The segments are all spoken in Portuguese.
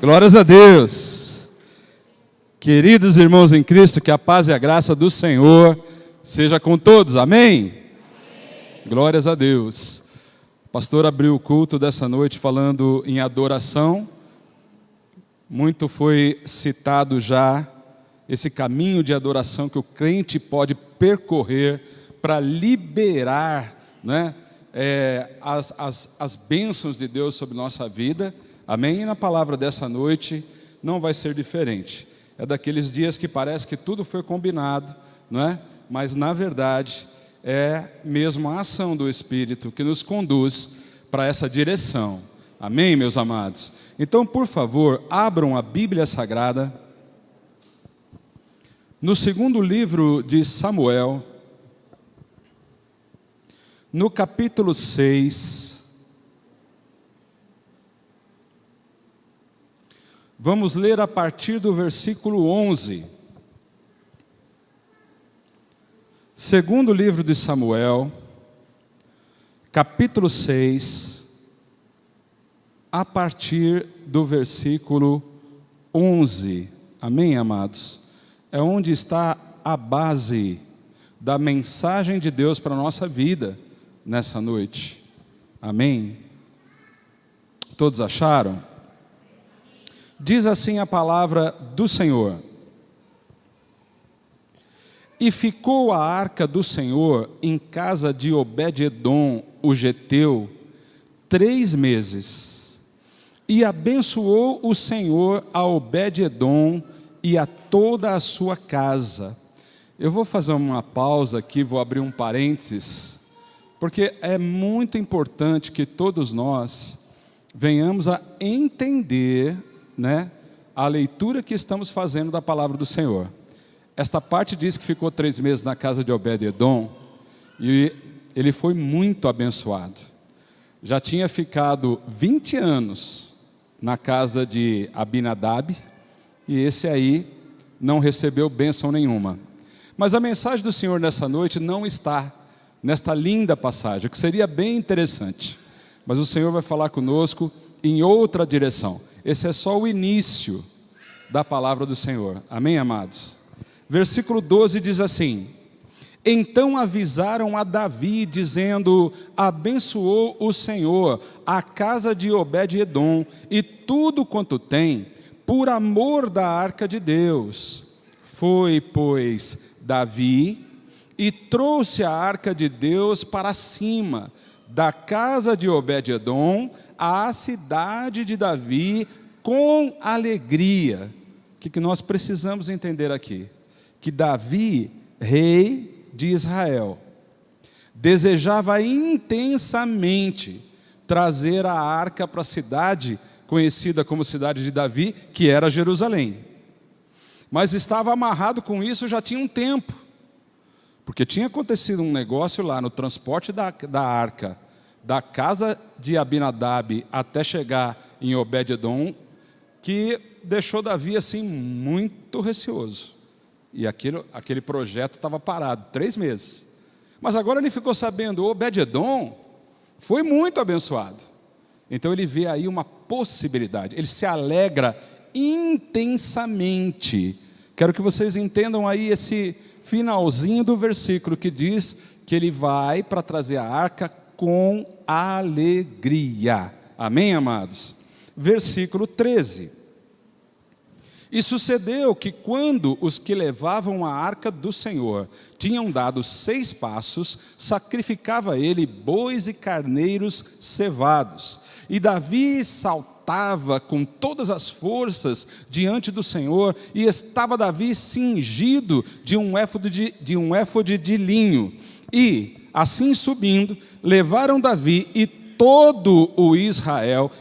Glórias a Deus. Queridos irmãos em Cristo, que a paz e a graça do Senhor seja com todos, amém? Amém. Glórias a Deus. O pastor abriu o culto dessa noite falando em adoração. Muito foi citado já esse caminho de adoração que o crente pode percorrer para liberar, né, as bênçãos de Deus sobre nossa vida, amém? E na palavra dessa noite não vai ser diferente. É daqueles dias que parece que tudo foi combinado, não é? Mas na verdade é mesmo a ação do Espírito que nos conduz para essa direção, amém, meus amados? Então, por favor, abram a Bíblia Sagrada no segundo livro de Samuel, no capítulo 6, vamos ler a partir do versículo 11. Segundo livro de Samuel, capítulo 6, a partir do versículo 11. Amém, amados? É onde está a base da mensagem de Deus para a nossa vida nessa noite. Amém? Todos acharam? Diz assim a palavra do Senhor: E ficou a arca do Senhor em casa de Obed-edom, o geteu, 3 meses. E abençoou o Senhor a Obed-edom e a toda a sua casa. Eu vou fazer uma pausa aqui, vou abrir um parênteses, porque é muito importante que todos nós venhamos a entender, né, a leitura que estamos fazendo da palavra do Senhor. Esta parte diz que ficou 3 meses na casa de Obed-edom e ele foi muito abençoado. Já tinha ficado 20 anos na casa de Abinadab e esse aí não recebeu bênção nenhuma. Mas a mensagem do Senhor nessa noite não está nesta linda passagem, que seria bem interessante. Mas o Senhor vai falar conosco em outra direção. Esse é só o início da palavra do Senhor. Amém, amados? Versículo 12 diz assim: Então avisaram a Davi, dizendo: Abençoou o Senhor a casa de Obed-edom e tudo quanto tem, por amor da arca de Deus. Foi, pois, Davi e trouxe a arca de Deus para cima da casa de Obed-edom à cidade de Davi com alegria. O que nós precisamos entender aqui? Que Davi, rei de Israel, desejava intensamente trazer a arca para a cidade conhecida como cidade de Davi, que era Jerusalém. Mas estava amarrado com isso já tinha um tempo, porque tinha acontecido um negócio lá no transporte da arca, da casa de Abinadab até chegar em Obed-edom, que deixou Davi assim muito receoso. E aquele projeto estava parado 3 meses. Mas agora ele ficou sabendo, Obed-edom foi muito abençoado. Então ele vê aí uma possibilidade, ele se alegra intensamente. Quero que vocês entendam aí esse finalzinho do versículo que diz que ele vai para trazer a arca com alegria. Amém, amados? Versículo 13. E sucedeu que quando os que levavam a arca do Senhor tinham dado 6 passos, sacrificava ele bois e carneiros cevados. E Davi saltava com todas as forças diante do Senhor, e estava Davi cingido de um éfode de linho. E, assim subindo, levaram Davi e todo o Israel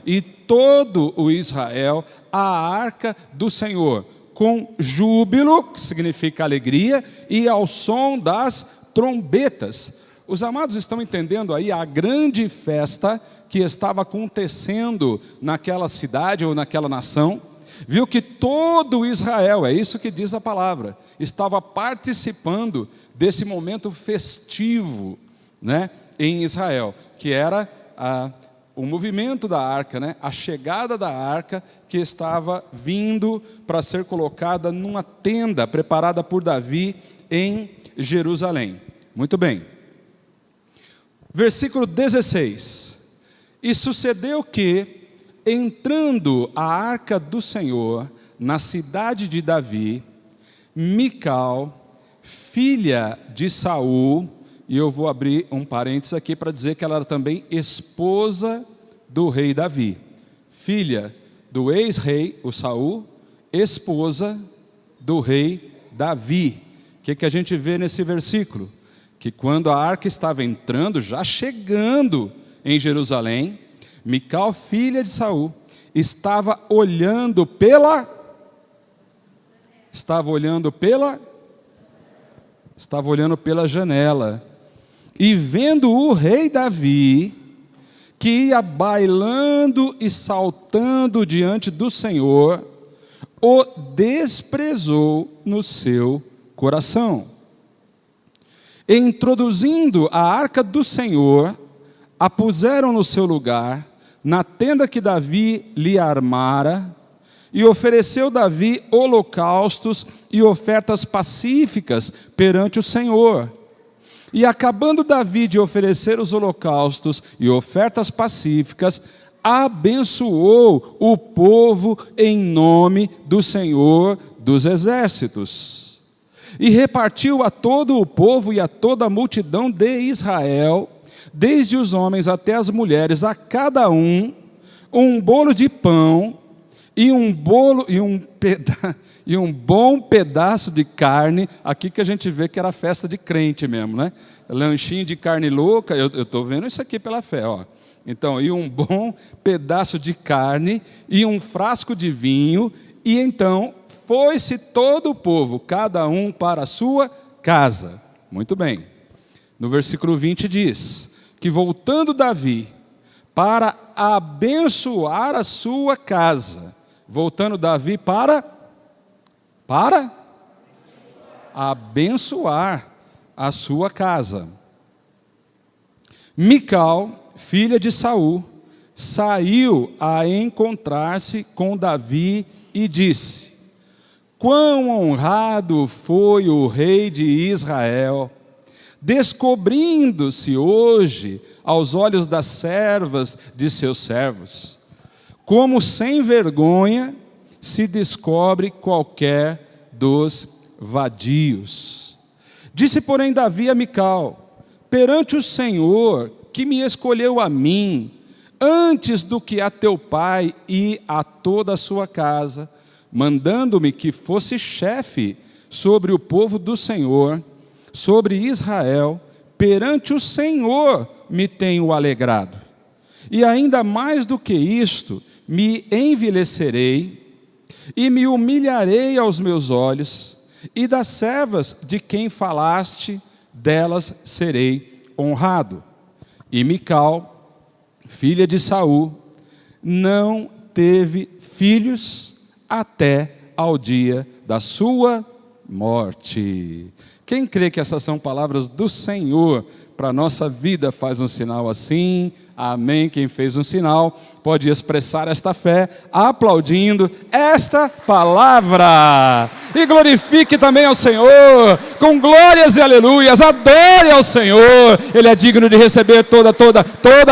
a arca do Senhor, com júbilo, que significa alegria, e ao som das trombetas. Os amados estão entendendo aí a grande festa que estava acontecendo naquela cidade ou naquela nação? Viu que todo Israel, é isso que diz a palavra, estava participando desse momento festivo, né, em Israel, que era o movimento da arca, né? A chegada da arca que estava vindo para ser colocada numa tenda preparada por Davi em Jerusalém. Muito bem. Versículo 16. E sucedeu que, entrando a arca do Senhor na cidade de Davi, Mical, filha de Saul, e eu vou abrir um parênteses aqui para dizer que ela era também esposa do rei Davi. Filha do ex-rei, o Saul, esposa do rei Davi. O que a gente vê nesse versículo? Que quando a arca estava entrando, já chegando em Jerusalém, Mical, filha de Saul, estava olhando pela janela, e vendo o rei Davi, que ia bailando e saltando diante do Senhor, o desprezou no seu coração. E, introduzindo a arca do Senhor, a puseram no seu lugar, na tenda que Davi lhe armara, e ofereceu Davi holocaustos e ofertas pacíficas perante o Senhor. E acabando Davi de oferecer os holocaustos e ofertas pacíficas, abençoou o povo em nome do Senhor dos exércitos. E repartiu a todo o povo e a toda a multidão de Israel, desde os homens até as mulheres, a cada um bolo de pão e um bom pedaço de carne. Aqui que a gente vê que era festa de crente mesmo, né? Lanchinho de carne louca, eu estou vendo isso aqui pela fé, ó. Então, e um bom pedaço de carne e um frasco de vinho, e então foi-se todo o povo, cada um para a sua casa. Muito bem. No versículo 20 diz que voltando Davi para abençoar a sua casa, voltando Davi para abençoar a sua casa, Mical, filha de Saul, saiu a encontrar-se com Davi e disse: quão honrado foi o rei de Israel, descobrindo-se hoje aos olhos das servas de seus servos, como sem vergonha se descobre qualquer dos vadios. Disse, porém, Davi a Mical: perante o Senhor, que me escolheu a mim, antes do que a teu pai e a toda a sua casa, mandando-me que fosse chefe sobre o povo do Senhor, sobre Israel, perante o Senhor me tenho alegrado. E ainda mais do que isto, me envilecerei e me humilharei aos meus olhos, e das servas de quem falaste, delas serei honrado. E Mical, filha de Saul, não teve filhos até ao dia da sua morte. Quem crê que essas são palavras do Senhor para a nossa vida faz um sinal assim? Amém. Quem fez um sinal pode expressar esta fé aplaudindo esta palavra. E glorifique também ao Senhor com glórias e aleluias. Adore ao Senhor. Ele é digno de receber toda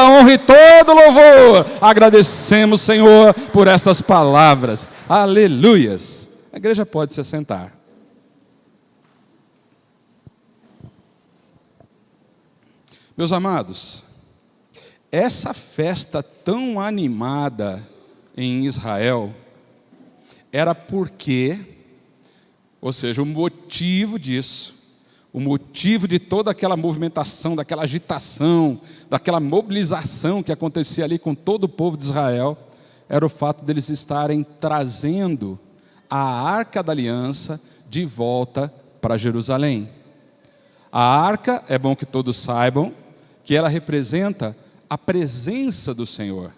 honra e todo louvor. Agradecemos, Senhor, por essas palavras. Aleluias. A igreja pode se assentar. Meus amados, essa festa tão animada em Israel era porque, ou seja, o motivo disso, o motivo de toda aquela movimentação, daquela agitação, daquela mobilização que acontecia ali com todo o povo de Israel, era o fato deles estarem trazendo a Arca da Aliança de volta para Jerusalém. A arca, é bom que todos saibam, que ela representa a presença do Senhor.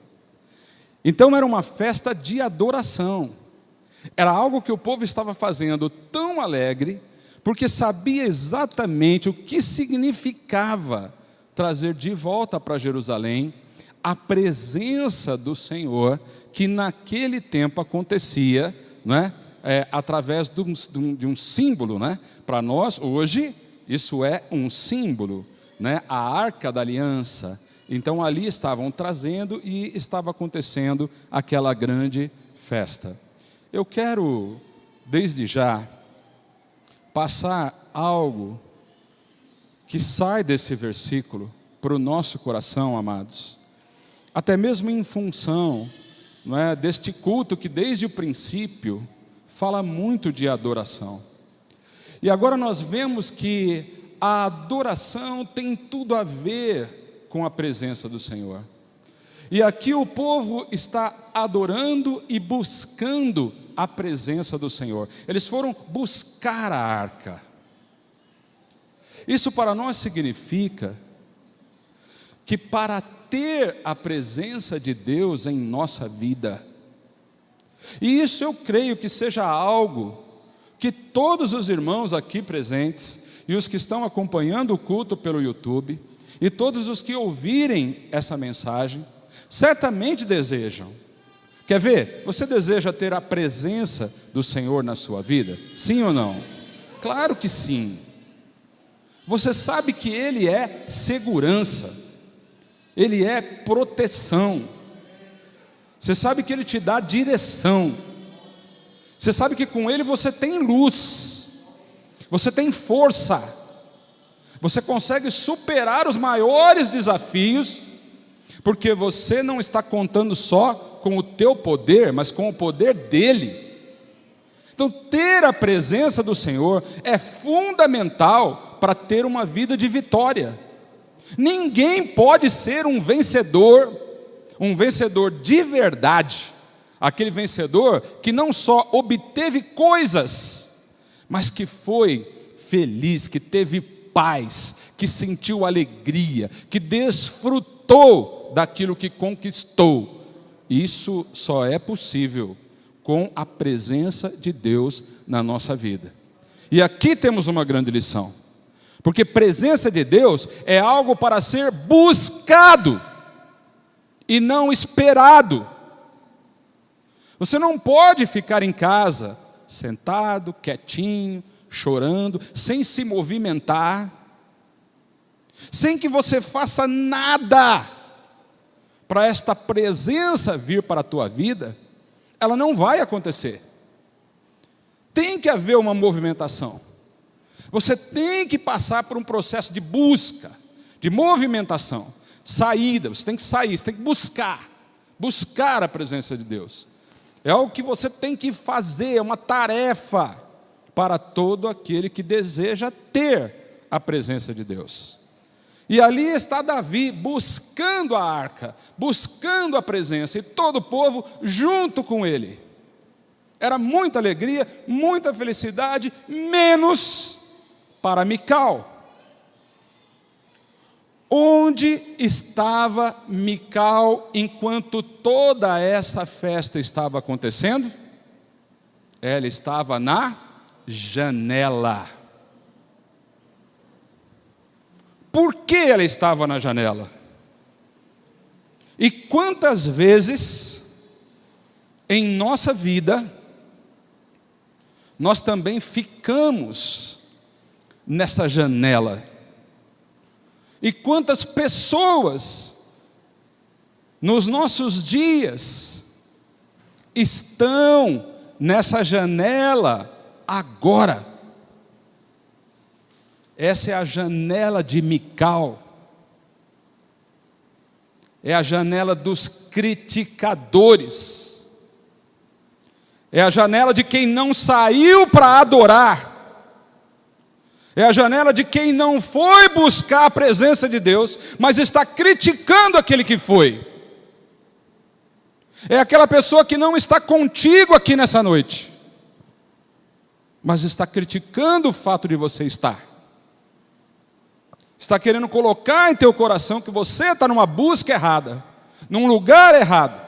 Então era uma festa de adoração. Era algo que o povo estava fazendo tão alegre, porque sabia exatamente o que significava trazer de volta para Jerusalém a presença do Senhor, que naquele tempo acontecia, não é? Através de um símbolo, né? Para nós, hoje, isso é um símbolo, né? A Arca da Aliança. Então ali estavam trazendo e estava acontecendo aquela grande festa. Eu quero, desde já, passar algo que sai desse versículo para o nosso coração, amados. Até mesmo em função, não é, deste culto que desde o princípio fala muito de adoração. E agora nós vemos que a adoração tem tudo a ver com a presença do Senhor. E aqui o povo está adorando e buscando a presença do Senhor. Eles foram buscar a arca. Isso para nós significa que para ter a presença de Deus em nossa vida, e isso eu creio que seja algo que todos os irmãos aqui presentes e os que estão acompanhando o culto pelo YouTube e todos os que ouvirem essa mensagem certamente desejam. Quer ver? Você deseja ter a presença do Senhor na sua vida? Sim ou não? Claro que sim. Você sabe que Ele é segurança, Ele é proteção, você sabe que Ele te dá direção, você sabe que com Ele você tem luz, você tem força, você consegue superar os maiores desafios, porque você não está contando só com o teu poder, mas com o poder dEle. Então ter a presença do Senhor é fundamental para ter uma vida de vitória. Ninguém pode ser um vencedor de verdade, aquele vencedor que não só obteve coisas, mas que foi feliz, que teve paz, que sentiu alegria, que desfrutou daquilo que conquistou. Isso só é possível com a presença de Deus na nossa vida. E aqui temos uma grande lição, porque presença de Deus é algo para ser buscado e não esperado. Você não pode ficar em casa, sentado, quietinho, chorando, sem se movimentar, sem que você faça nada para esta presença vir para a tua vida. Ela não vai acontecer. Tem que haver uma movimentação. Você tem que passar por um processo de busca, de movimentação, saída. Você tem que sair, você tem que buscar a presença de Deus. É algo que você tem que fazer, é uma tarefa para todo aquele que deseja ter a presença de Deus. E ali está Davi buscando a arca, buscando a presença, e todo o povo junto com ele. Era muita alegria, muita felicidade, menos para Mical. Onde estava Mical enquanto toda essa festa estava acontecendo? Ela estava na janela. Por que ela estava na janela? E quantas vezes em nossa vida nós também ficamos nessa janela? E quantas pessoas nos nossos dias estão nessa janela agora? Essa é a janela de Mical. É a janela dos criticadores. É a janela de quem não saiu para adorar. É a janela de quem não foi buscar a presença de Deus, mas está criticando aquele que foi. É aquela pessoa que não está contigo aqui nessa noite, mas está criticando o fato de você estar. Está querendo colocar em teu coração que você está numa busca errada, num lugar errado.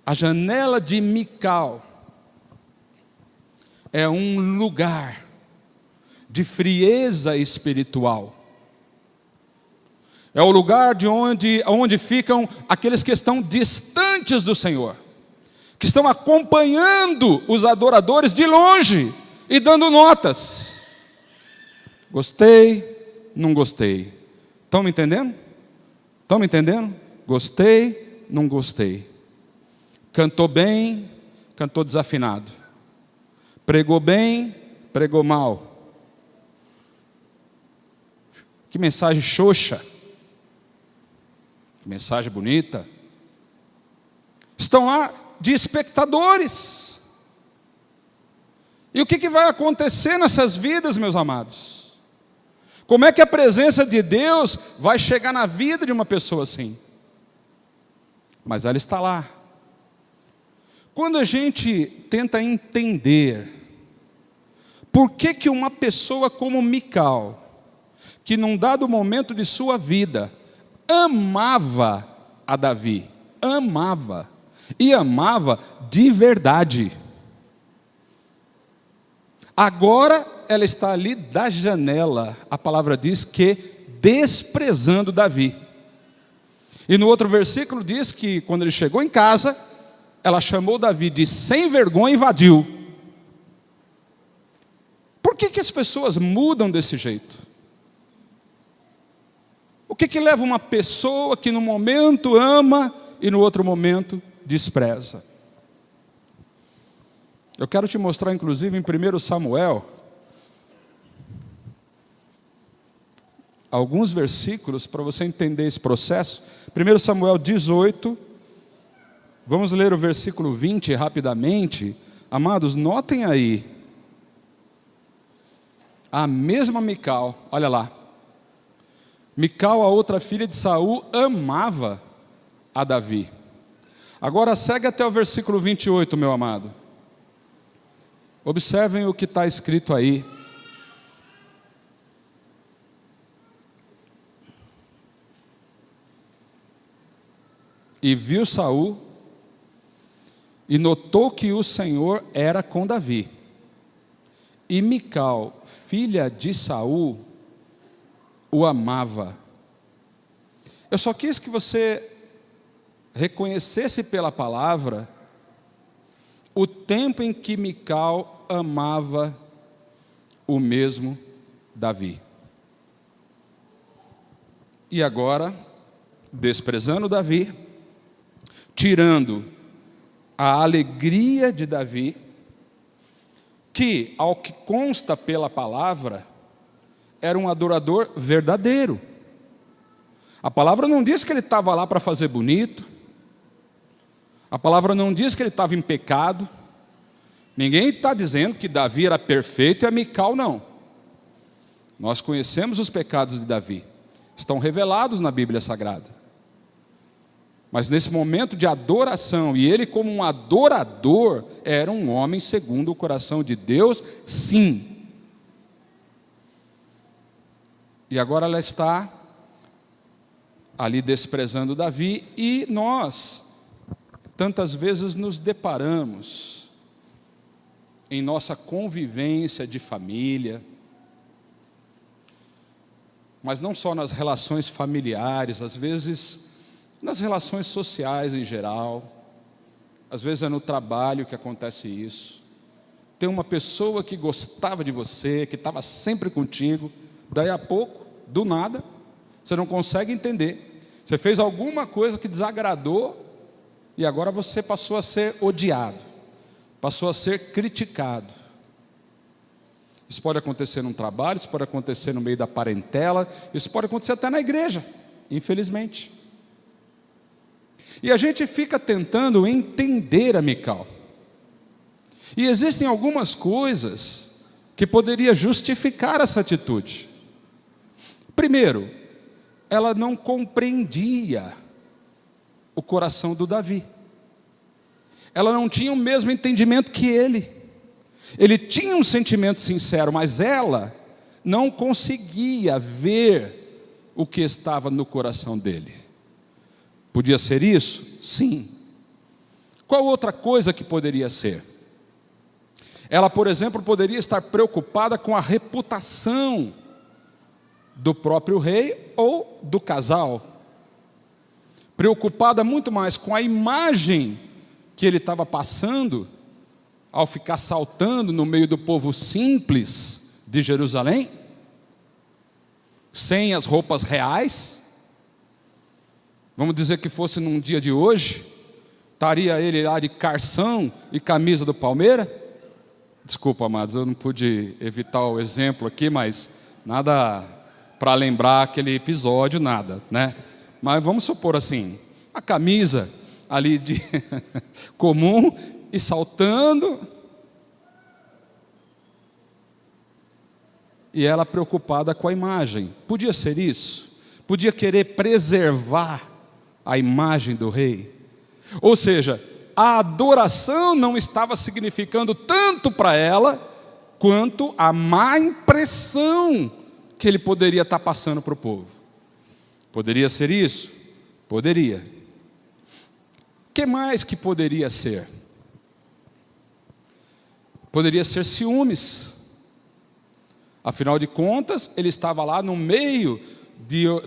A janela de Mical é um lugar de frieza espiritual. É o lugar onde ficam aqueles que estão distantes do Senhor, que estão acompanhando os adoradores de longe e dando notas. Gostei, não gostei. Estão me entendendo? Estão me entendendo? Gostei, não gostei. Cantou bem, cantou desafinado. Pregou bem, pregou mal. Que mensagem xoxa. Que mensagem bonita. Estão lá de espectadores. E o que vai acontecer nessas vidas, meus amados? Como é que a presença de Deus vai chegar na vida de uma pessoa assim? Mas ela está lá. Quando a gente tenta entender por que uma pessoa como Mical, que num dado momento de sua vida amava a Davi, amava, e amava de verdade, agora ela está ali da janela, a palavra diz que desprezando Davi. E no outro versículo diz que quando ele chegou em casa, ela chamou Davi de sem vergonha e vadio. Por que as pessoas mudam desse jeito? O que leva uma pessoa que no momento ama e no outro momento despreza? Eu quero te mostrar, inclusive, em 1 Samuel, alguns versículos para você entender esse processo. 1 Samuel 18, vamos ler o versículo 20 rapidamente. Amados, notem aí, a mesma Mical, olha lá. Mical, a outra filha de Saul, amava a Davi. Agora segue até o versículo 28, meu amado. Observem o que está escrito aí. E viu Saul, e notou que o Senhor era com Davi. E Mical, filha de Saul, o amava. Eu só quis que você reconhecesse pela palavra o tempo em que Mical amava o mesmo Davi. E agora, desprezando Davi, tirando a alegria de Davi, que, ao que consta pela palavra, era um adorador verdadeiro. A palavra não diz que ele estava lá para fazer bonito. A palavra não diz que ele estava em pecado. Ninguém está dizendo que Davi era perfeito e a Mical não. Nós conhecemos os pecados de Davi. Estão revelados na Bíblia Sagrada. Mas nesse momento de adoração, e ele como um adorador, era um homem segundo o coração de Deus, sim. E agora ela está ali desprezando Davi, e nós tantas vezes nos deparamos em nossa convivência de família, mas não só nas relações familiares, às vezes nas relações sociais em geral, às vezes é no trabalho que acontece isso. Tem uma pessoa que gostava de você, que estava sempre contigo, daí a pouco, do nada, você não consegue entender. Você fez alguma coisa que desagradou e agora você passou a ser odiado, passou a ser criticado. Isso pode acontecer num trabalho, isso pode acontecer no meio da parentela, isso pode acontecer até na igreja, infelizmente. E a gente fica tentando entender a Mical. E existem algumas coisas que poderiam justificar essa atitude. Primeiro, ela não compreendia o coração do Davi. Ela não tinha o mesmo entendimento que ele. Ele tinha um sentimento sincero, mas ela não conseguia ver o que estava no coração dele. Podia ser isso? Sim. Qual outra coisa que poderia ser? Ela, por exemplo, poderia estar preocupada com a reputação do próprio rei ou do casal. Preocupada muito mais com a imagem que ele estava passando, ao ficar saltando no meio do povo simples de Jerusalém, sem as roupas reais. Vamos dizer que fosse num dia de hoje, estaria ele lá de calção e camisa do Palmeiras. Desculpa, amados, eu não pude evitar o exemplo aqui, mas nada para lembrar aquele episódio, nada, né? Mas vamos supor assim, a camisa ali de comum e saltando, e ela preocupada com a imagem. Podia ser isso? Podia querer preservar a imagem do rei? Ou seja, a adoração não estava significando tanto para ela, quanto a má impressão que ele poderia estar passando para o povo. Poderia ser isso? Poderia. O que mais que poderia ser? Poderia ser ciúmes. Afinal de contas, ele estava lá no meio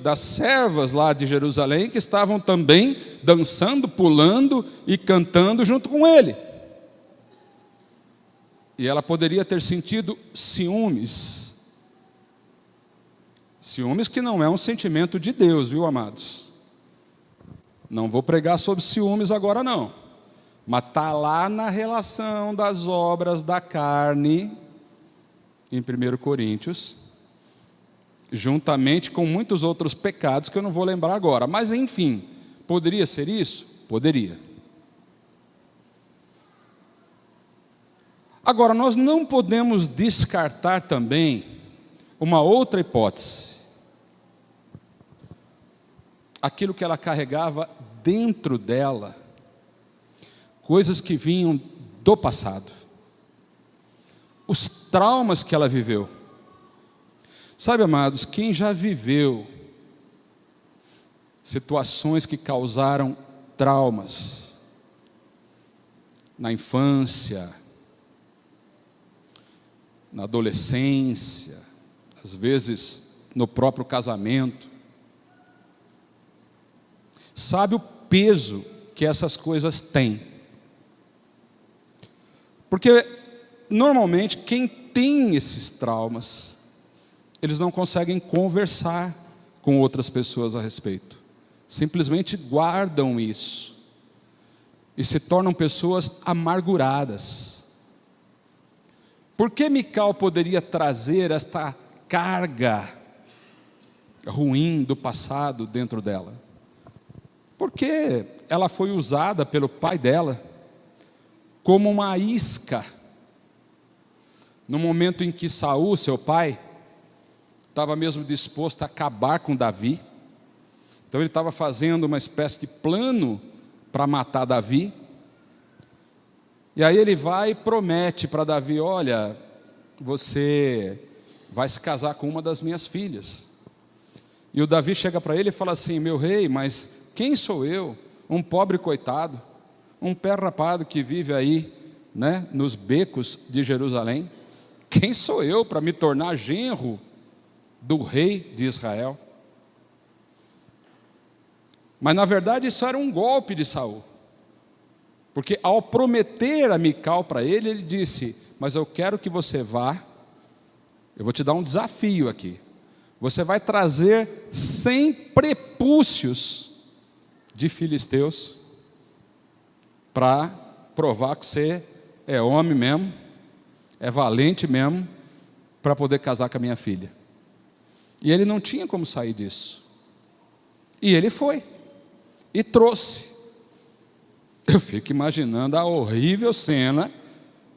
das servas lá de Jerusalém, que estavam também dançando, pulando e cantando junto com ele. E ela poderia ter sentido ciúmes. Ciúmes que não é um sentimento de Deus, viu, amados? Não vou pregar sobre ciúmes agora não. Mas está lá na relação das obras da carne, em 1 Coríntios, juntamente com muitos outros pecados que eu não vou lembrar agora. Mas enfim, poderia ser isso? Poderia. Agora, nós não podemos descartar também uma outra hipótese. Aquilo que ela carregava dentro dela, coisas que vinham do passado, os traumas que ela viveu. Sabe, amados, quem já viveu situações que causaram traumas na infância, na adolescência, às vezes no próprio casamento, sabe o peso que essas coisas têm. Porque normalmente quem tem esses traumas, eles não conseguem conversar com outras pessoas a respeito. Simplesmente guardam isso e se tornam pessoas amarguradas. Por que Mical poderia trazer esta carga ruim do passado dentro dela? Porque ela foi usada pelo pai dela como uma isca. No momento em que Saul, seu pai, estava mesmo disposto a acabar com Davi, então ele estava fazendo uma espécie de plano para matar Davi, e aí ele vai e promete para Davi: olha, você vai se casar com uma das minhas filhas. E o Davi chega para ele e fala assim: meu rei, mas quem sou eu? Um pobre coitado, um pé rapado que vive aí, né, nos becos de Jerusalém. Quem sou eu para me tornar genro do rei de Israel? Mas na verdade isso era um golpe de Saul, porque ao prometer a Mical para ele, ele disse: mas eu quero que você vá, eu vou te dar um desafio aqui, você vai trazer 100 prepúcios de filisteus, para provar que você é homem mesmo, é valente mesmo, para poder casar com a minha filha. E ele não tinha como sair disso, e ele foi, e trouxe. Eu fico imaginando a horrível cena,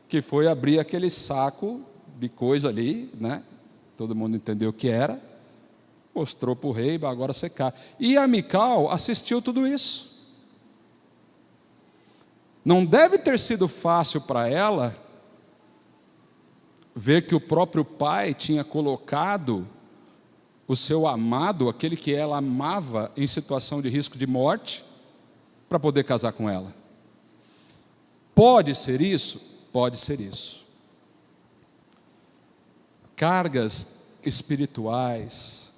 que foi abrir aquele saco de coisa ali, né? Todo mundo entendeu o que era, mostrou para o rei: agora você casa. E a Mical assistiu tudo isso. Não deve ter sido fácil para ela ver que o próprio pai tinha colocado o seu amado, aquele que ela amava, em situação de risco de morte, para poder casar com ela. Pode ser isso? Pode ser isso. Cargas espirituais,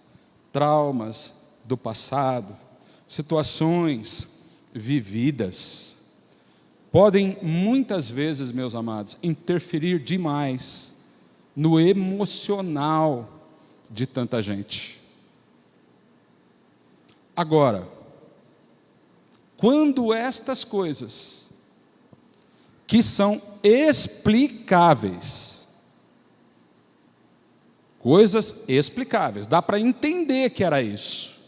traumas do passado, situações vividas, podem muitas vezes, meus amados, interferir demais no emocional de tanta gente. Agora, quando estas coisas que são explicáveis, coisas explicáveis, dá para entender que era isso.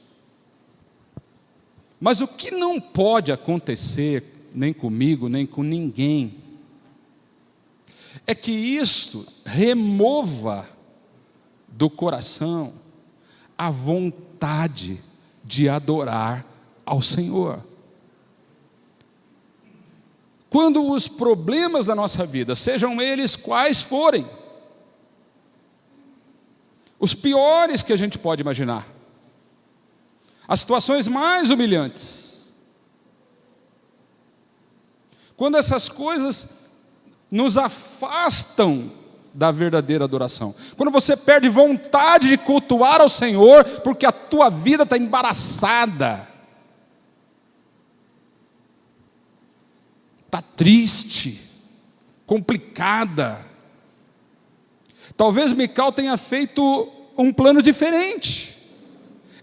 Mas o que não pode acontecer, nem comigo, nem com ninguém, é que isto remova do coração a vontade de adorar ao Senhor. Quando os problemas da nossa vida, sejam eles quais forem, os piores que a gente pode imaginar, as situações mais humilhantes, quando essas coisas nos afastam da verdadeira adoração, quando você perde vontade de cultuar ao Senhor, porque a tua vida está embaraçada, está triste, complicada. Talvez Mical tenha feito um plano diferente.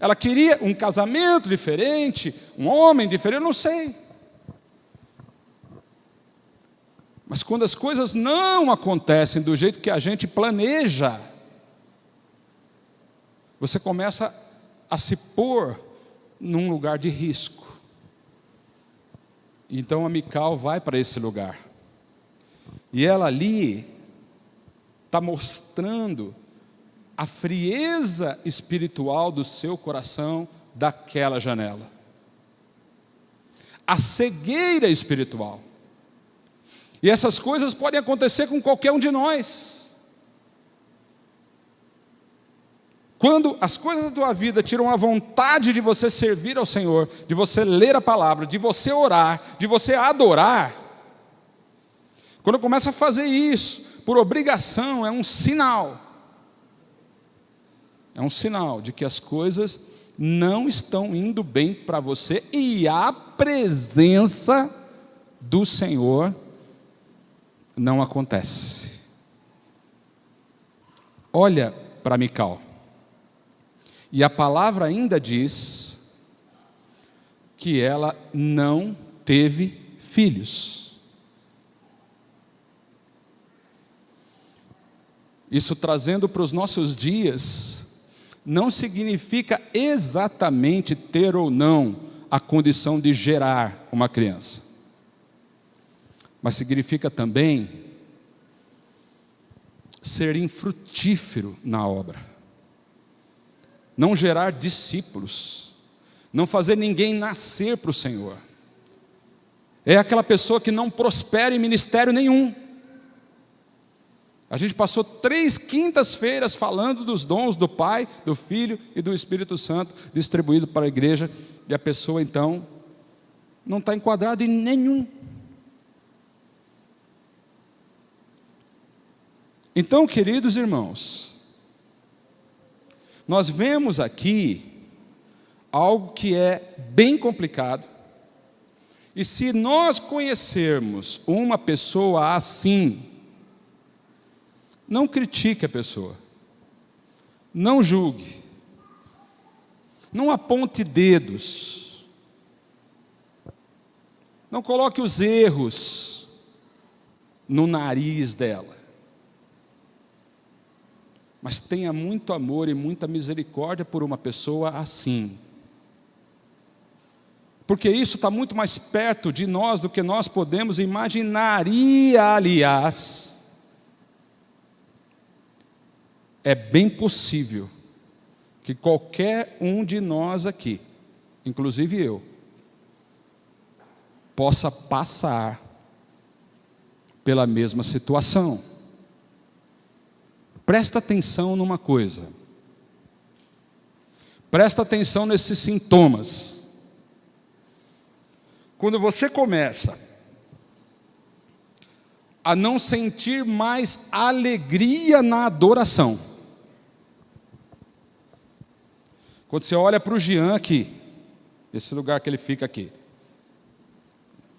Ela queria um casamento diferente, um homem diferente, eu não sei. Mas quando as coisas não acontecem do jeito que a gente planeja, você começa a se pôr num lugar de risco. Então a Mical vai para esse lugar. E ela ali está mostrando a frieza espiritual do seu coração daquela janela. A cegueira espiritual. E essas coisas podem acontecer com qualquer um de nós. Quando as coisas da tua vida tiram a vontade de você servir ao Senhor, de você ler a palavra, de você orar, de você adorar, quando começa a fazer isso por obrigação, é um sinal. É um sinal de que as coisas não estão indo bem para você e a presença do Senhor não acontece. Olha para Mical. E a palavra ainda diz que ela não teve filhos. Isso trazendo para os nossos dias, não significa exatamente ter ou não a condição de gerar uma criança. Mas significa também ser infrutífero na obra. Não gerar discípulos, não fazer ninguém nascer para o Senhor. É aquela pessoa que não prospera em ministério nenhum. A gente passou 3 quintas-feiras falando dos dons do Pai, do Filho e do Espírito Santo distribuído para a igreja, e a pessoa então não está enquadrada em nenhum. Então, queridos irmãos, nós vemos aqui algo que é bem complicado, e se nós conhecermos uma pessoa assim, não critique a pessoa, não julgue, não aponte dedos, não coloque os erros no nariz dela, mas tenha muito amor e muita misericórdia por uma pessoa assim, porque isso está muito mais perto de nós do que nós podemos imaginar. E aliás, é bem possível que qualquer um de nós aqui, inclusive eu, possa passar pela mesma situação. Presta atenção numa coisa. Presta atenção nesses sintomas. Quando você começa a não sentir mais alegria na adoração, Quando você olha para o Jean aqui, esse lugar que ele fica aqui,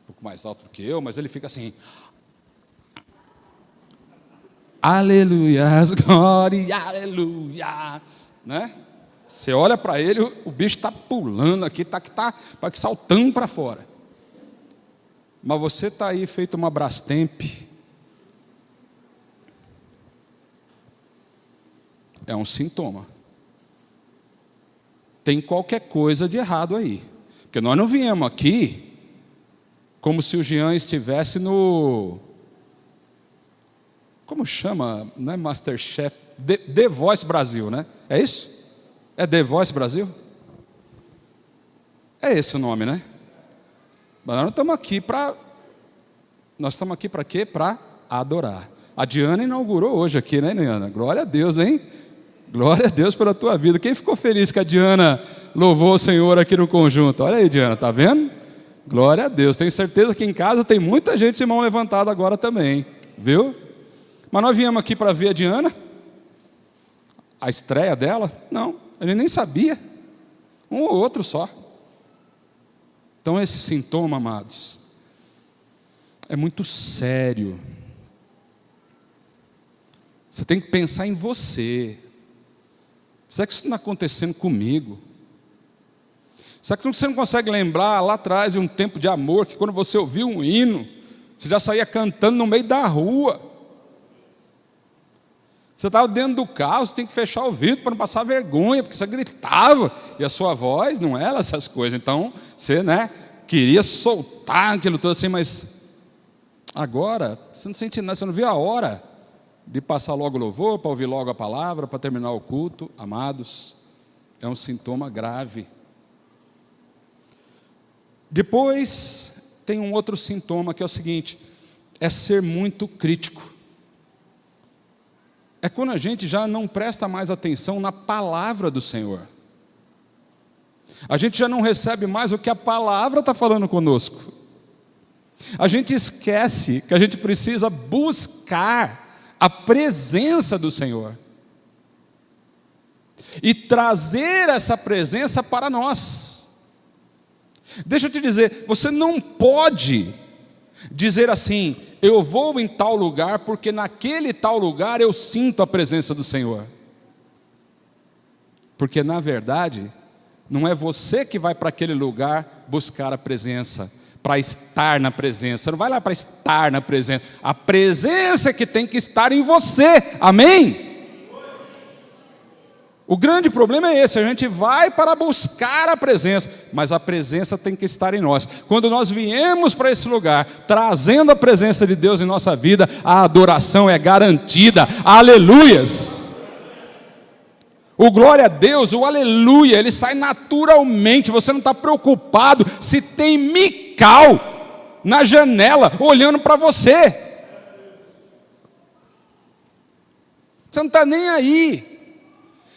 um pouco mais alto do que eu, mas ele fica assim, aleluia, glória, aleluia, né? Você olha para ele, o bicho está pulando aqui, está saltando para fora. Mas você está aí feito uma Brastemp. É um sintoma. Tem qualquer coisa de errado aí. Porque nós não viemos aqui como se o Jean estivesse no... Como chama? Não é Masterchef? The Voice Brasil, né? É isso? É The Voice Brasil? É esse o nome, né? Mas nós não estamos aqui para... Nós estamos aqui para quê? Para adorar. A Diana inaugurou hoje aqui, né, Diana? Glória a Deus, hein? Glória a Deus pela tua vida. Quem ficou feliz que a Diana louvou o Senhor aqui no conjunto? Olha aí, Diana, tá vendo? Glória a Deus. Tenho certeza que em casa tem muita gente de mão levantada agora também, viu? Mas nós viemos aqui para ver a Diana, a estreia dela? Não, a gente nem sabia. Um ou outro só. Então esse sintoma, amados, é muito sério. Você tem que pensar em você. Será que isso não está acontecendo comigo? Será que você não consegue lembrar lá atrás de um tempo de amor, que quando você ouviu um hino, você já saía cantando no meio da rua? Você estava dentro do carro, você tem que fechar o vidro para não passar vergonha, porque você gritava, e a sua voz não era essas coisas. Então, você, queria soltar aquilo todo assim, mas agora, você não sente nada, você não viu a hora de passar logo o louvor, para ouvir logo a palavra, para terminar o culto. Amados, é um sintoma grave. Depois, tem um outro sintoma, que é o seguinte, é ser muito crítico. É quando a gente já não presta mais atenção na palavra do Senhor. A gente já não recebe mais o que a palavra está falando conosco. A gente esquece que a gente precisa buscar a presença do Senhor. E trazer essa presença para nós. Deixa eu te dizer, você não pode dizer assim, eu vou em tal lugar, porque naquele tal lugar eu sinto a presença do Senhor. Porque na verdade, não é você que vai para aquele lugar buscar a presença, para estar na presença. Você não vai lá para estar na presença. A presença é que tem que estar em você. Amém? O grande problema é esse, a gente vai para buscar a presença, mas a presença tem que estar em nós. Quando nós viemos para esse lugar, trazendo a presença de Deus em nossa vida, a adoração é garantida. Aleluias! O glória a Deus, o aleluia, ele sai naturalmente. Você não está preocupado se tem Mical na janela olhando para você. Você não está nem aí.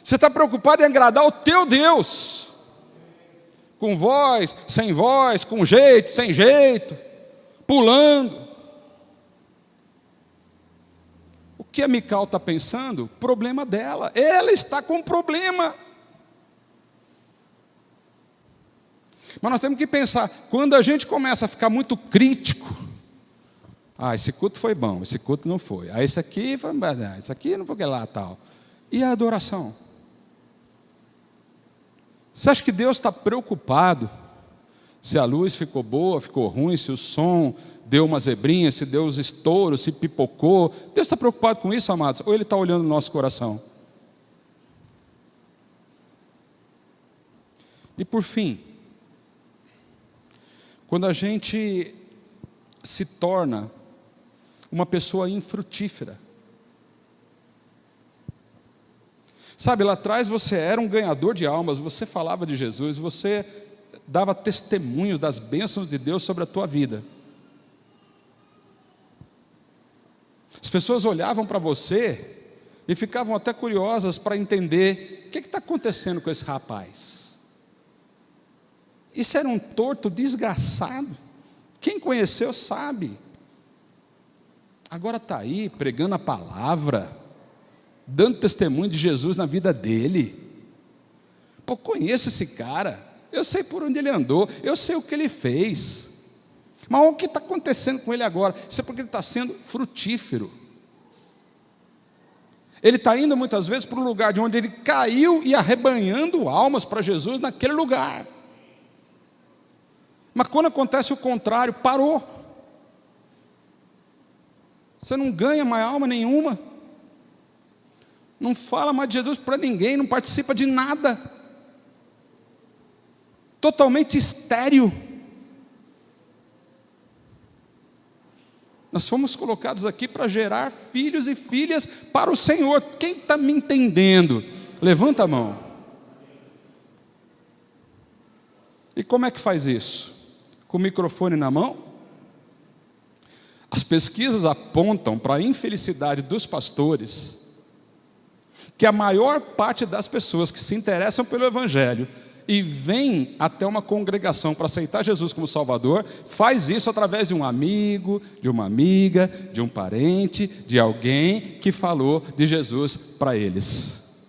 Você está preocupado em agradar o teu Deus, com voz, com jeito, sem jeito, pulando. O que a Mical está pensando? Problema dela, ela está com problema. Mas nós temos que pensar, quando a gente começa a ficar muito crítico, esse culto foi bom, esse culto não foi, esse aqui foi, esse aqui não foi que lá tal. E a adoração? Você acha que Deus está preocupado se a luz ficou boa, ficou ruim, se o som deu uma zebrinha, se deu os estouros, se pipocou? Deus está preocupado com isso, amados? Ou Ele está olhando no nosso coração? E por fim, quando a gente se torna uma pessoa infrutífera. Sabe, lá atrás você era um ganhador de almas, você falava de Jesus, você dava testemunhos das bênçãos de Deus sobre a tua vida. As pessoas olhavam para você e ficavam até curiosas para entender o que está acontecendo com esse rapaz. Isso era um torto desgraçado. Quem conheceu sabe. Agora está aí pregando a palavra, dando testemunho de Jesus na vida dele. Pô, conheço esse cara, eu sei por onde ele andou, eu sei o que ele fez. Mas o que está acontecendo com ele agora? Isso é porque ele está sendo frutífero. Ele está indo muitas vezes para um lugar de onde ele caiu e arrebanhando almas para Jesus naquele lugar. Mas quando acontece o contrário, parou. Você não ganha mais alma nenhuma. Não fala mais de Jesus para ninguém, não participa de nada. Totalmente estéril. Nós fomos colocados aqui para gerar filhos e filhas para o Senhor. Quem está me entendendo? Levanta a mão. E como é que faz isso? Com o microfone na mão? As pesquisas apontam para a infelicidade dos pastores, que a maior parte das pessoas que se interessam pelo Evangelho e vem até uma congregação para aceitar Jesus como Salvador, faz isso através de um amigo, de uma amiga, de um parente, de alguém que falou de Jesus para eles.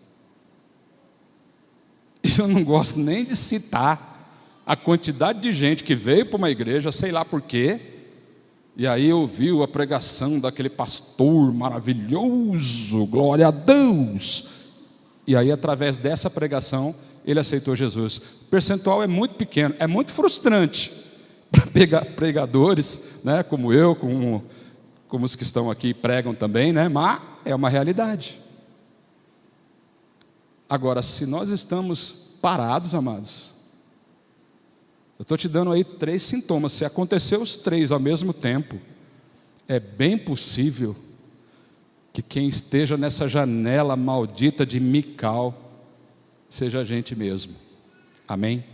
E eu não gosto nem de citar a quantidade de gente que veio para uma igreja, sei lá por quê, e aí ouviu a pregação daquele pastor maravilhoso, glória a Deus, e aí através dessa pregação ele aceitou Jesus. O percentual é muito pequeno, é muito frustrante para pregadores, né, como eu, como os que estão aqui pregam também, né, mas é uma realidade. Agora, se nós estamos parados, amados, eu estou te dando aí 3 sintomas. Se acontecer os 3 ao mesmo tempo, é bem possível que quem esteja nessa janela maldita de Mical seja a gente mesmo. Amém?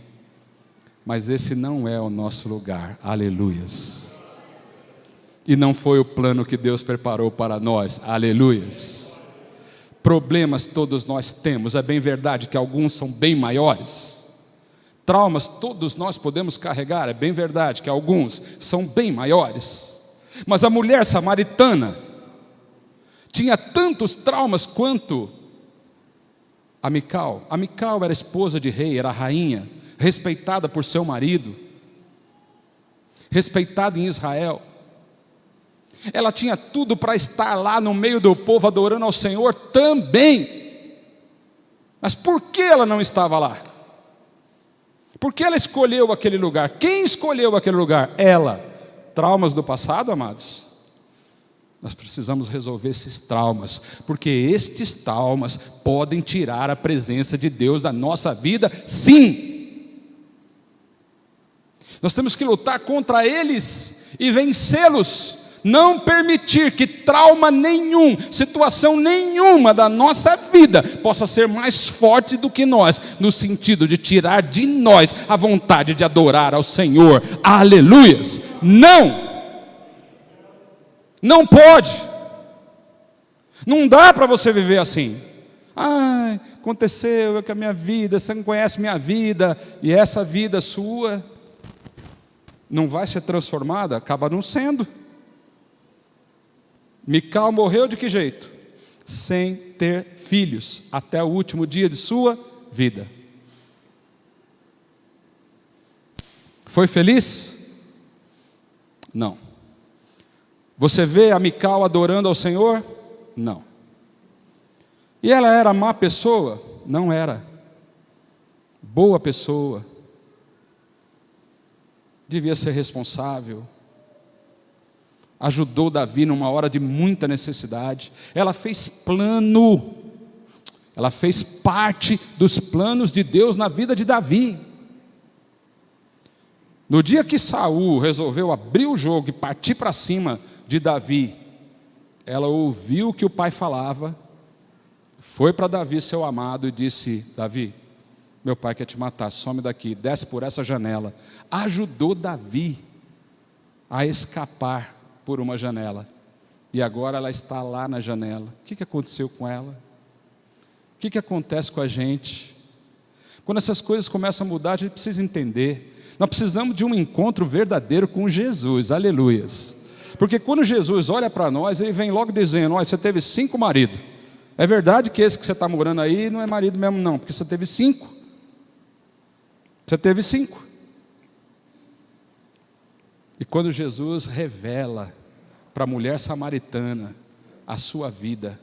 Mas esse não é o nosso lugar. Aleluias. E não foi o plano que Deus preparou para nós. Aleluias. Problemas todos nós temos. É bem verdade que alguns são bem maiores. Traumas todos nós podemos carregar. É bem verdade que alguns são bem maiores. Mas a mulher samaritana tinha tantos traumas quanto a Mical. A Mical era esposa de rei, era rainha, respeitada por seu marido, respeitada em Israel. Ela tinha tudo para estar lá no meio do povo adorando ao Senhor também. Mas por que ela não estava lá? Por que ela escolheu aquele lugar? Quem escolheu aquele lugar? Ela. Traumas do passado, amados? Nós precisamos resolver esses traumas, porque estes traumas podem tirar a presença de Deus da nossa vida, sim. Nós temos que lutar contra eles e vencê-los. Não permitir que trauma nenhum, situação nenhuma da nossa vida possa ser mais forte do que nós, no sentido de tirar de nós a vontade de adorar ao Senhor. Aleluias! Não pode. Não dá para você viver assim. Ai, aconteceu que a minha vida, você não conhece minha vida, e essa vida sua não vai ser transformada, acaba não sendo. Mical morreu de que jeito? Sem ter filhos, até o último dia de sua vida. Foi feliz? Não. Você vê a Mical adorando ao Senhor? Não. E ela era má pessoa? Não era. Boa pessoa. Devia ser responsável. Ajudou Davi numa hora de muita necessidade. Ela fez plano. Ela fez parte dos planos de Deus na vida de Davi. No dia que Saul resolveu abrir o jogo e partir para cima de Davi, ela ouviu o que o pai falava, foi para Davi, seu amado, e disse: Davi, meu pai quer te matar, some daqui, desce por essa janela. Ajudou Davi a escapar por uma janela, e agora ela está lá na janela. O que aconteceu com ela? O que acontece com a gente? Quando essas coisas começam a mudar, a gente precisa entender, nós precisamos de um encontro verdadeiro com Jesus, aleluias, porque quando Jesus olha para nós, ele vem logo dizendo: olha, você teve 5 maridos, é verdade que esse que você está morando aí não é marido mesmo não, porque você teve 5, Você teve 5. E quando Jesus revela para a mulher samaritana a sua vida,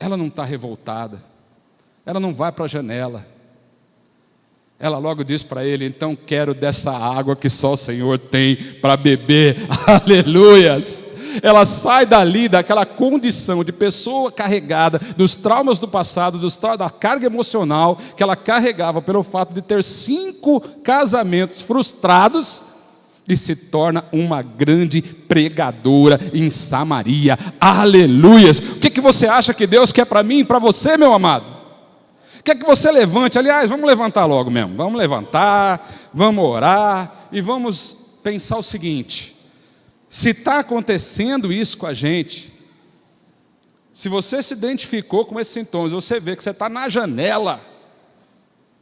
ela não está revoltada, ela não vai para a janela, ela logo diz para ele: então quero dessa água que só o Senhor tem para beber. Aleluias! Ela sai dali, daquela condição de pessoa carregada dos traumas do passado, da carga emocional que ela carregava pelo fato de ter 5 casamentos frustrados, e se torna uma grande pregadora em Samaria. Aleluias! O que você acha que Deus quer para mim e para você, meu amado? Quer que você levante? Aliás, vamos levantar logo mesmo. Vamos levantar, vamos orar e vamos pensar o seguinte: se está acontecendo isso com a gente, se você se identificou com esses sintomas, você vê que você está na janela,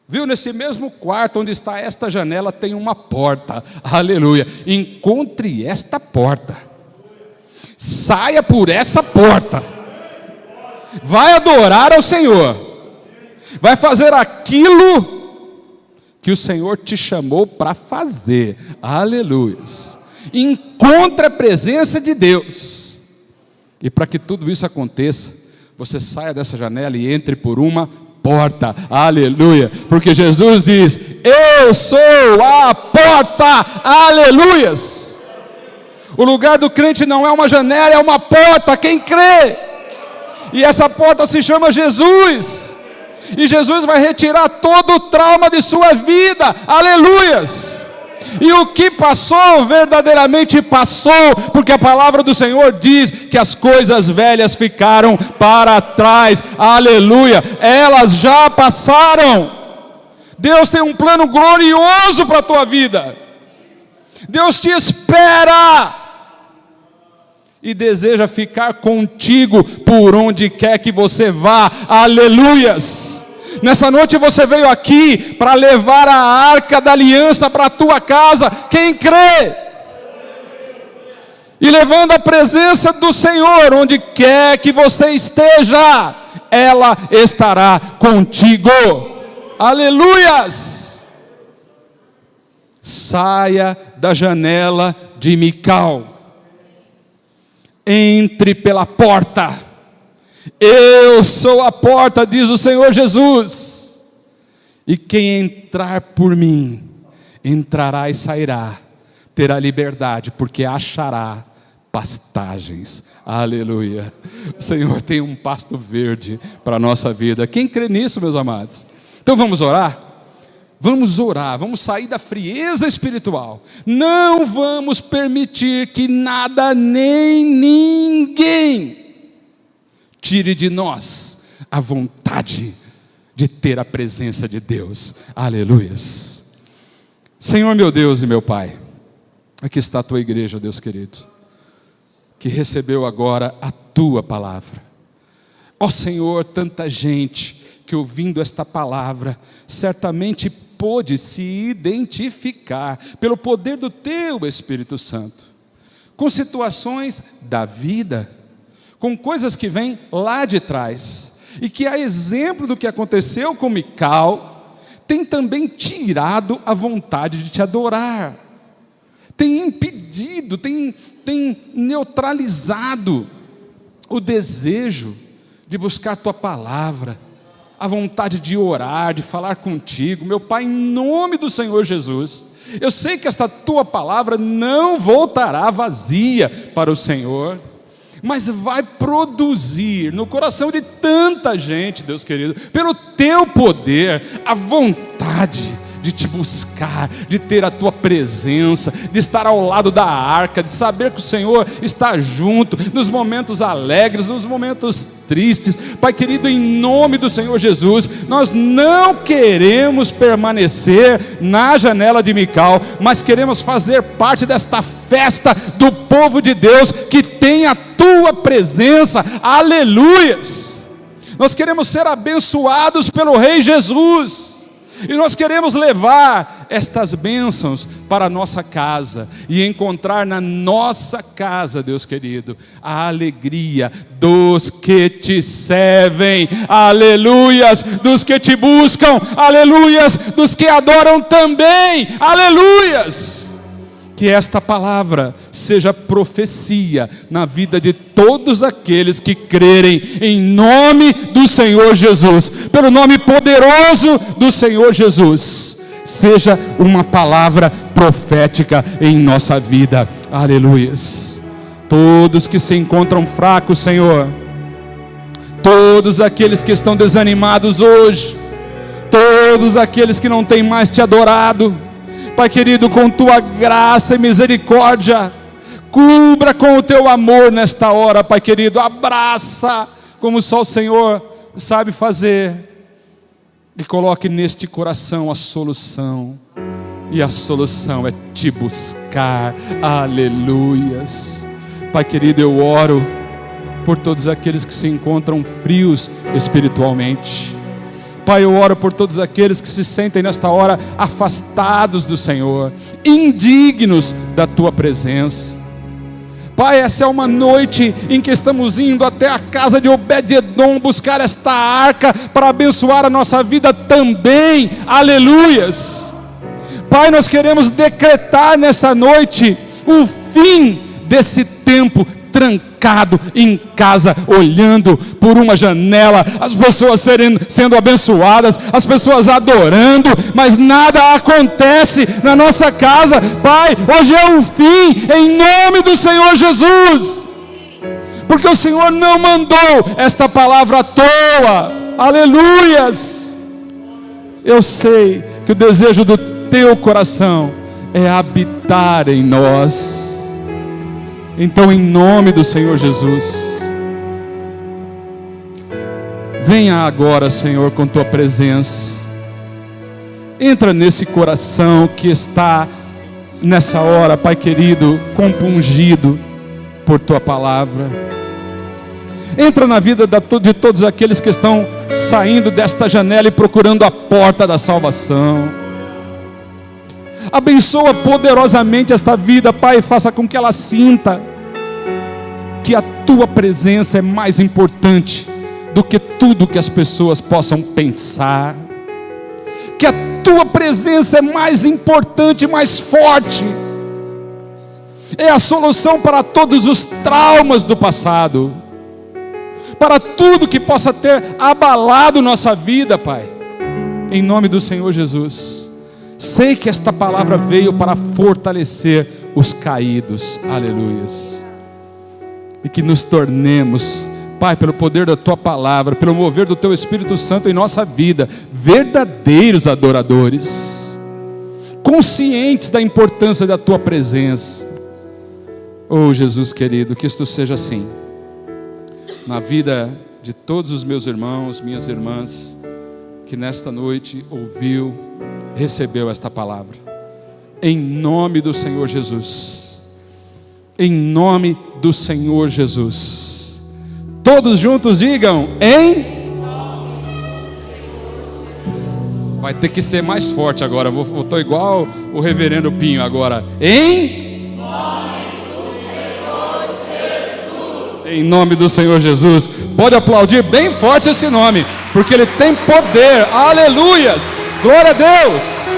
viu, nesse mesmo quarto onde está esta janela tem uma porta, aleluia, encontre esta porta, saia por essa porta, vai adorar ao Senhor, vai fazer aquilo que o Senhor te chamou para fazer, aleluias. Encontre a presença de Deus, e para que tudo isso aconteça, você saia dessa janela e entre por uma porta, aleluia, porque Jesus diz: eu sou a porta, aleluias. O lugar do crente não é uma janela, é uma porta, quem crê, e essa porta se chama Jesus, e Jesus vai retirar todo o trauma de sua vida, aleluias. E o que passou, verdadeiramente passou, porque a palavra do Senhor diz que as coisas velhas ficaram para trás, aleluia, elas já passaram. Deus tem um plano glorioso para a tua vida, Deus te espera e deseja ficar contigo por onde quer que você vá, aleluias. Nessa noite você veio aqui para levar a arca da aliança para a tua casa, quem crê? E levando a presença do Senhor, onde quer que você esteja, ela estará contigo, aleluias. Saia da janela de Mical, entre pela porta. Eu sou a porta, diz o Senhor Jesus, e quem entrar por mim, entrará e sairá, terá liberdade, porque achará pastagens, aleluia. O Senhor tem um pasto verde para a nossa vida, quem crê nisso, meus amados? Então vamos orar? Vamos orar, vamos sair da frieza espiritual, não vamos permitir que nada nem ninguém tire de nós a vontade de ter a presença de Deus, aleluias. Senhor meu Deus e meu Pai, aqui está a tua igreja, Deus querido, que recebeu agora a tua palavra. Ó Senhor, tanta gente que ouvindo esta palavra, certamente pôde se identificar, pelo poder do teu Espírito Santo, com situações da vida, com coisas que vêm lá de trás, e que a exemplo do que aconteceu com Mical, tem também tirado a vontade de te adorar, tem impedido, tem neutralizado o desejo de buscar a tua palavra, a vontade de orar, de falar contigo. Meu Pai, em nome do Senhor Jesus, eu sei que esta tua palavra não voltará vazia para o Senhor, mas vai produzir no coração de tanta gente, Deus querido, pelo teu poder, a vontade de te buscar, de ter a tua presença, de estar ao lado da arca, de saber que o Senhor está junto, nos momentos alegres, nos momentos tristes. Pai querido, em nome do Senhor Jesus, nós não queremos permanecer na janela de Mical, mas queremos fazer parte desta festa do povo de Deus, que tem a tua presença, aleluias. Nós queremos ser abençoados pelo Rei Jesus, e nós queremos levar estas bênçãos para a nossa casa e encontrar na nossa casa, Deus querido, a alegria dos que te servem, aleluias, dos que te buscam, aleluias, dos que adoram também, aleluias. Que esta palavra seja profecia na vida de todos aqueles que crerem em nome do Senhor Jesus, pelo nome poderoso do Senhor Jesus. Seja uma palavra profética em nossa vida, aleluias. Todos que se encontram fracos, Senhor, todos aqueles que estão desanimados hoje, todos aqueles que não têm mais te adorado, Pai querido, com tua graça e misericórdia, cubra com o teu amor nesta hora, Pai querido, abraça como só o Senhor sabe fazer, e coloque neste coração a solução, e a solução é te buscar, aleluias. Pai querido, eu oro por todos aqueles que se encontram frios espiritualmente. Pai, eu oro por todos aqueles que se sentem nesta hora afastados do Senhor, indignos da tua presença. Pai, essa é uma noite em que estamos indo até a casa de Obed-edom buscar esta arca para abençoar a nossa vida também, aleluias. Pai, nós queremos decretar nessa noite o fim desse tempo trancado em casa, olhando por uma janela, as pessoas sendo abençoadas, as pessoas adorando, mas nada acontece na nossa casa. Pai, hoje é o fim, em nome do Senhor Jesus, porque o Senhor não mandou esta palavra à toa, aleluias. Eu sei que o desejo do teu coração é habitar em nós. Então, em nome do Senhor Jesus, venha agora, Senhor, com tua presença. Entra nesse coração que está nessa hora, Pai querido, compungido por tua palavra. Entra na vida de todos aqueles que estão saindo desta janela e procurando a porta da salvação. Abençoa poderosamente esta vida, Pai, e faça com que ela sinta que a tua presença é mais importante do que tudo que as pessoas possam pensar, que a tua presença é mais importante, mais forte, é a solução para todos os traumas do passado, para tudo que possa ter abalado nossa vida, Pai, em nome do Senhor Jesus. Sei que esta palavra veio para fortalecer os caídos, aleluias, e que nos tornemos, Pai, pelo poder da tua palavra, pelo mover do teu Espírito Santo em nossa vida, verdadeiros adoradores, conscientes da importância da tua presença. Oh Jesus querido, que isto seja assim na vida de todos os meus irmãos, minhas irmãs, que nesta noite ouviu, recebeu esta palavra, em nome do Senhor Jesus, em nome do Senhor Jesus. Todos juntos digam, em nome do Senhor Jesus. Vai ter que ser mais forte agora, estou igual o reverendo Pinho agora, em nome do Senhor Jesus. Em nome do Senhor Jesus. Pode aplaudir bem forte esse nome, porque ele tem poder, aleluias. Glória a Deus!